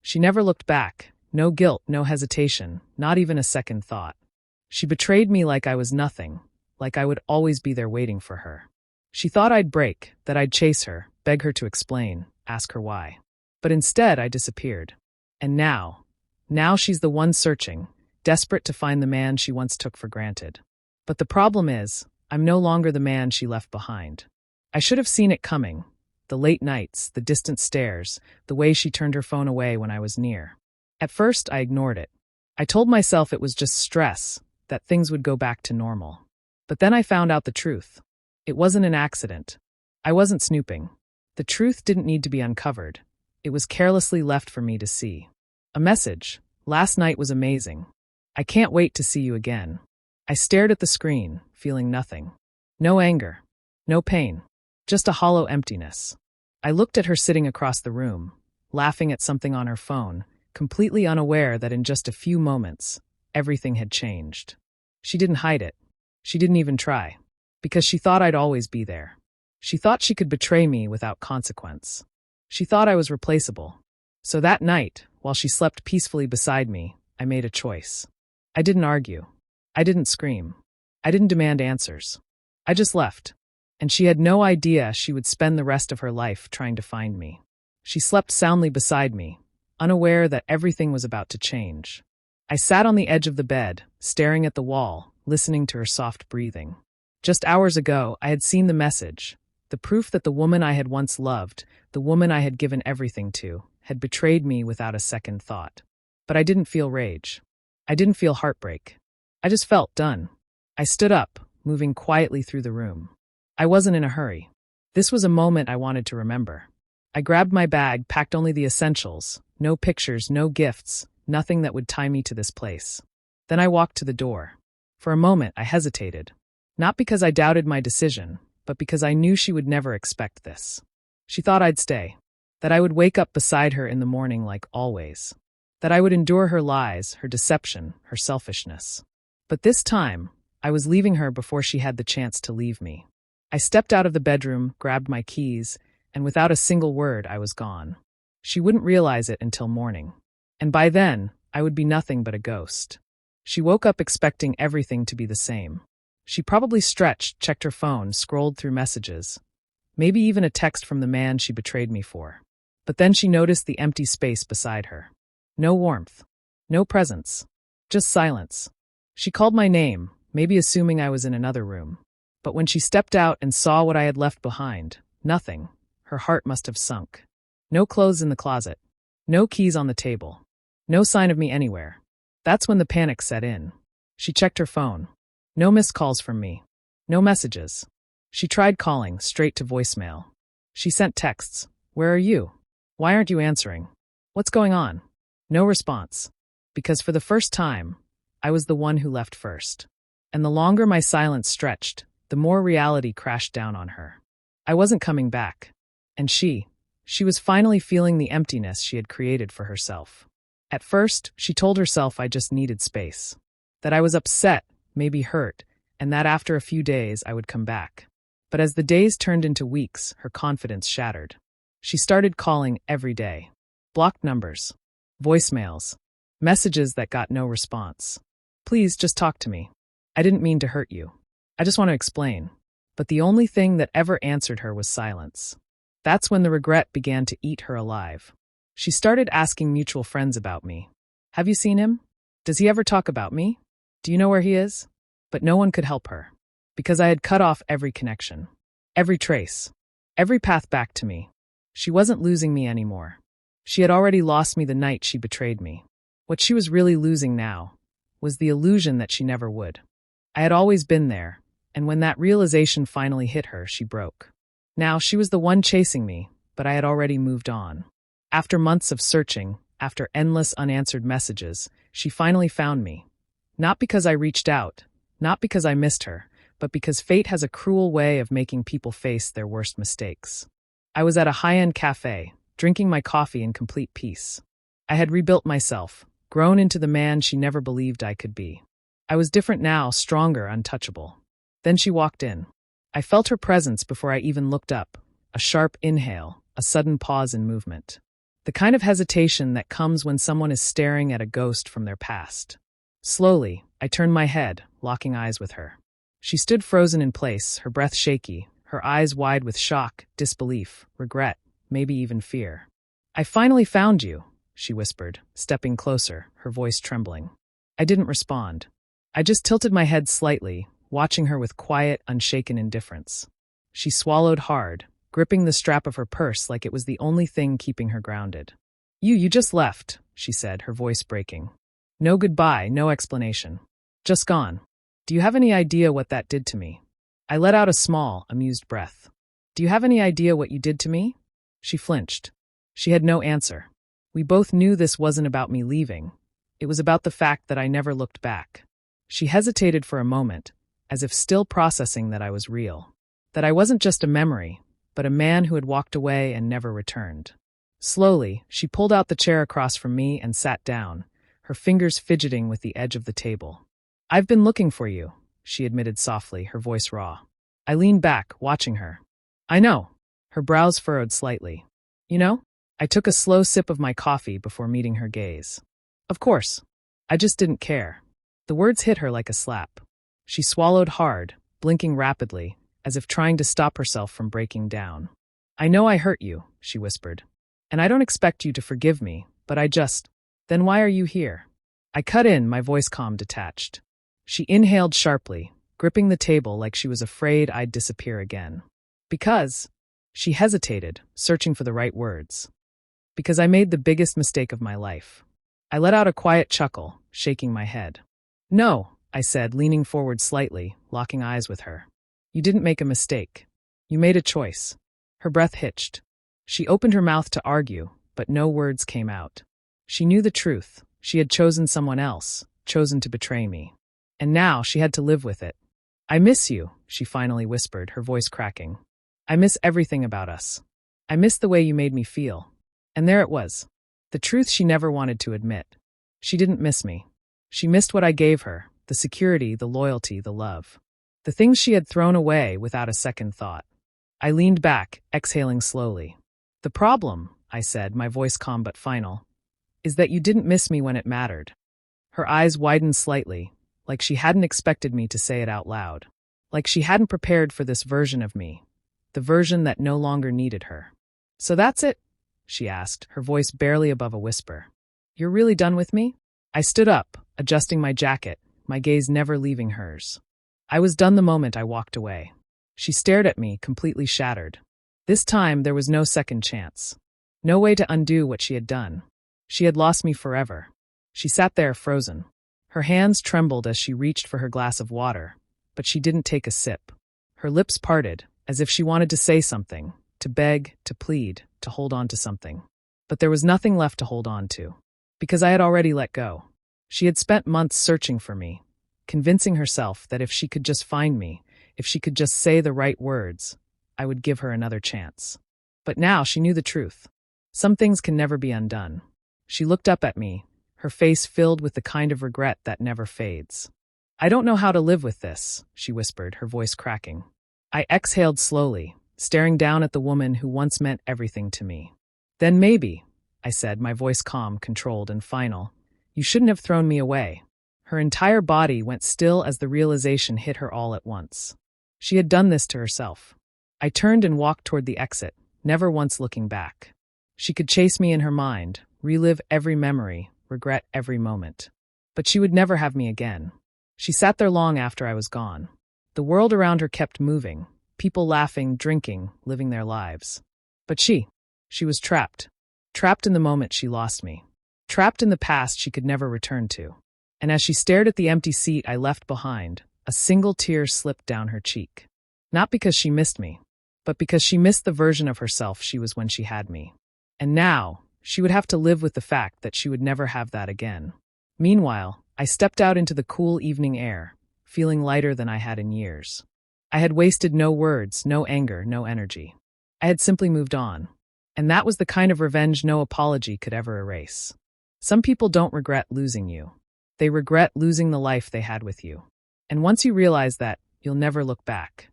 She never looked back. No guilt, no hesitation, not even a second thought. She betrayed me like I was nothing, like I would always be there waiting for her. She thought I'd break, that I'd chase her, beg her to explain, ask her why. But instead, I disappeared. And now she's the one searching, desperate to find the man she once took for granted. But the problem is, I'm no longer the man she left behind. I should have seen it coming. The late nights, the distant stares, the way she turned her phone away when I was near. At first, I ignored it. I told myself it was just stress, that things would go back to normal. But then I found out the truth. It wasn't an accident. I wasn't snooping. The truth didn't need to be uncovered. It was carelessly left for me to see. A message. Last night was amazing. I can't wait to see you again. I stared at the screen, feeling nothing. No anger. No pain. Just a hollow emptiness. I looked at her sitting across the room, laughing at something on her phone, completely unaware that in just a few moments, everything had changed. She didn't hide it. She didn't even try. Because she thought I'd always be there. She thought she could betray me without consequence. She thought I was replaceable. So that night, while she slept peacefully beside me, I made a choice. I didn't argue. I didn't scream. I didn't demand answers. I just left. And she had no idea she would spend the rest of her life trying to find me. She slept soundly beside me, unaware that everything was about to change. I sat on the edge of the bed, staring at the wall, listening to her soft breathing. Just hours ago, I had seen the message, the proof that the woman I had once loved, the woman I had given everything to, had betrayed me without a second thought. But I didn't feel rage. I didn't feel heartbreak. I just felt done. I stood up, moving quietly through the room. I wasn't in a hurry. This was a moment I wanted to remember. I grabbed my bag, packed only the essentials, no pictures, no gifts, nothing that would tie me to this place. Then I walked to the door. For a moment, I hesitated. Not because I doubted my decision, but because I knew she would never expect this. She thought I'd stay, that I would wake up beside her in the morning like always, that I would endure her lies, her deception, her selfishness. But this time, I was leaving her before she had the chance to leave me. I stepped out of the bedroom, grabbed my keys, and without a single word, I was gone. She wouldn't realize it until morning. And by then, I would be nothing but a ghost. She woke up expecting everything to be the same. She probably stretched, checked her phone, scrolled through messages. Maybe even a text from the man she betrayed me for. But then she noticed the empty space beside her. No warmth. No presence. Just silence. She called my name, maybe assuming I was in another room. But when she stepped out and saw what I had left behind, nothing. Her heart must have sunk. No clothes in the closet. No keys on the table. No sign of me anywhere. That's when the panic set in. She checked her phone. No missed calls from me. No messages. She tried calling, straight to voicemail. She sent texts. Where are you? Why aren't you answering? What's going on? No response. Because for the first time, I was the one who left first. And the longer my silence stretched, the more reality crashed down on her. I wasn't coming back. And she was finally feeling the emptiness she had created for herself. At first, she told herself I just needed space. That I was upset, maybe hurt, and that after a few days I would come back. But as the days turned into weeks, her confidence shattered. She started calling every day. Blocked numbers. Voicemails. Messages that got no response. Please, just talk to me. I didn't mean to hurt you. I just want to explain. But the only thing that ever answered her was silence. That's when the regret began to eat her alive. She started asking mutual friends about me. Have you seen him? Does he ever talk about me? Do you know where he is? But no one could help her. Because I had cut off every connection. Every trace. Every path back to me. She wasn't losing me anymore. She had already lost me the night she betrayed me. What she was really losing now was the illusion that she never would. I had always been there, and when that realization finally hit her, she broke. Now she was the one chasing me, but I had already moved on. After months of searching, after endless unanswered messages, she finally found me. Not because I reached out, not because I missed her, but because fate has a cruel way of making people face their worst mistakes. I was at a high-end cafe, drinking my coffee in complete peace. I had rebuilt myself, grown into the man she never believed I could be. I was different now, stronger, untouchable. Then she walked in. I felt her presence before I even looked up, a sharp inhale, a sudden pause in movement. The kind of hesitation that comes when someone is staring at a ghost from their past. Slowly, I turned my head, locking eyes with her. She stood frozen in place, her breath shaky, her eyes wide with shock, disbelief, regret, maybe even fear. "I finally found you," she whispered, stepping closer, her voice trembling. I didn't respond. I just tilted my head slightly, watching her with quiet, unshaken indifference. She swallowed hard, gripping the strap of her purse like it was the only thing keeping her grounded. You just left," she said, her voice breaking. "No goodbye, no explanation. Just gone. Do you have any idea what that did to me?" I let out a small, amused breath. "Do you have any idea what you did to me?" She flinched. She had no answer. We both knew this wasn't about me leaving. It was about the fact that I never looked back. She hesitated for a moment, as if still processing that I was real. That I wasn't just a memory, but a man who had walked away and never returned. Slowly, she pulled out the chair across from me and sat down, her fingers fidgeting with the edge of the table. "I've been looking for you," she admitted softly, her voice raw. I leaned back, watching her. "I know." Her brows furrowed slightly. "You know?" I took a slow sip of my coffee before meeting her gaze. "Of course. I just didn't care." The words hit her like a slap. She swallowed hard, blinking rapidly, as if trying to stop herself from breaking down. "I know I hurt you," she whispered. "And I don't expect you to forgive me, but Then why are you here?" I cut in, my voice calm, detached. She inhaled sharply, gripping the table like she was afraid I'd disappear again. "Because..." She hesitated, searching for the right words. "Because I made the biggest mistake of my life." I let out a quiet chuckle, shaking my head. "No," I said, leaning forward slightly, locking eyes with her. "You didn't make a mistake. You made a choice." Her breath hitched. She opened her mouth to argue, but no words came out. She knew the truth. She had chosen someone else, chosen to betray me. And now she had to live with it. "I miss you," she finally whispered, her voice cracking. "I miss everything about us. I miss the way you made me feel." And there it was. The truth she never wanted to admit. She didn't miss me. She missed what I gave her, the security, the loyalty, the love. The things she had thrown away without a second thought. I leaned back, exhaling slowly. "The problem," I said, my voice calm but final, "is that you didn't miss me when it mattered." Her eyes widened slightly, like she hadn't expected me to say it out loud. Like she hadn't prepared for this version of me, the version that no longer needed her. "So that's it?" she asked, her voice barely above a whisper. "You're really done with me?" I stood up, adjusting my jacket, my gaze never leaving hers. I was done the moment I walked away. She stared at me, completely shattered. This time there was no second chance. No way to undo what she had done. She had lost me forever. She sat there, frozen. Her hands trembled as she reached for her glass of water, but she didn't take a sip. Her lips parted, as if she wanted to say something, to beg, to plead, to hold on to something. But there was nothing left to hold on to, because I had already let go. She had spent months searching for me, convincing herself that if she could just find me, if she could just say the right words, I would give her another chance. But now she knew the truth. Some things can never be undone. She looked up at me, her face filled with the kind of regret that never fades. "I don't know how to live with this," she whispered, her voice cracking. I exhaled slowly, staring down at the woman who once meant everything to me. "Then maybe," I said, my voice calm, controlled, and final, "you shouldn't have thrown me away." Her entire body went still as the realization hit her all at once. She had done this to herself. I turned and walked toward the exit, never once looking back. She could chase me in her mind, relive every memory, regret every moment. But she would never have me again. She sat there long after I was gone. The world around her kept moving, people laughing, drinking, living their lives. But she was trapped. Trapped in the moment she lost me. Trapped in the past she could never return to. And as she stared at the empty seat I left behind, a single tear slipped down her cheek. Not because she missed me, but because she missed the version of herself she was when she had me. And now, she would have to live with the fact that she would never have that again. Meanwhile, I stepped out into the cool evening air, feeling lighter than I had in years. I had wasted no words, no anger, no energy. I had simply moved on. And that was the kind of revenge no apology could ever erase. Some people don't regret losing you. They regret losing the life they had with you. And once you realize that, you'll never look back.